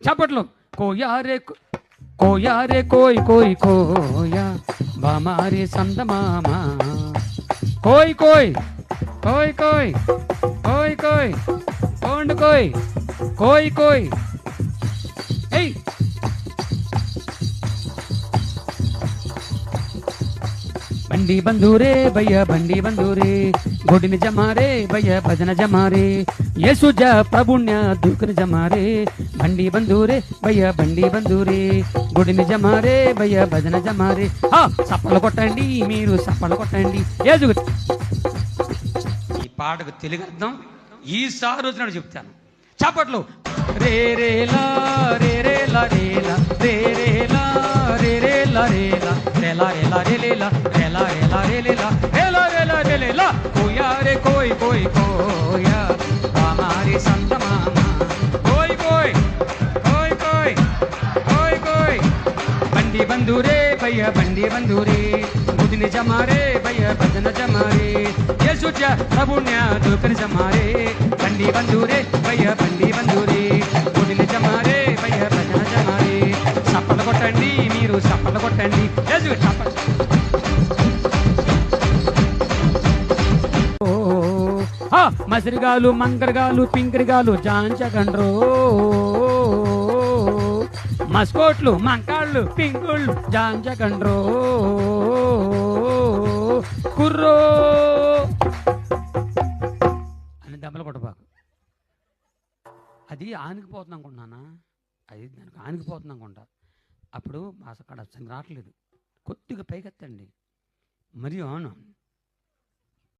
చప్పట్లు. కోయారే కోయారే కోయ్ కోయ్ కోయా బామారే సందమామ కోయ్ కోయ్ కోయ్ కోయ్ కోయ్ కోయ్ కోండు కోయ్ కోయ్ కోయ్. ఏయ్ బండి బంధూరే భయ్య బండి బంధూరే గుడిని జమారే భయ్య భజన జమారే యేసుజ ప్రభుణ్య దుఃఖని జమారే బండి బంధూరే భయ్య బండి బంధూరే గుడిని జమారే భయ్య భజన జమారే. సప్పలు కొట్టండి మీరు సప్పలు కొట్టండి. యేసు ఈ పాటకు తెలుగు అర్థం ఈసారి రోజున చెప్తాను. చప్పట్లు. రే రే లా రే రే లా రే లా రే రే లా రే రే లా రే లా రే లా రే లా రే లే లా రే లా రే లా రే లే లా రే లా రే లా రే లే లా. కోయా రే కోయ్ కోయ్ కోయా హమారే సంతమామ కోయ్ కోయ్ కోయ్ కోయ్ కోయ్ కోయ్. బండి బంధూరే భయ్య బండి బంధూరే గుడిని జమారే భయ్య భజన జమారే యేసుజ ప్రభుణ్య దుఃఖని జమారే బండి బంధూరే భయ్య బండి బంధూరే గుడిని జమారే భయ్య భజన జమారే. సప్పలు కొట్టండి మీరు సప్పలు కొట్టండి. యేసు సప్పలు. మసిరిగాలు మంకరగాలు పింకరిగాలు జాంచకండ్రో మస్కోట్లు మంకాళ్ళు పింకుళ్ళు జాంచకండ్రో కుర్రో అని దెబ్బలు కొట్టబాకు. అది ఆనికిపోతుంది అనుకుంటున్నానా, అది దానికి ఆనికిపోతుంది అనుకుంటా. అప్పుడు అక్కడ రావట్లేదు. కొద్దిగా పైకెత్తండి. మరియు అవును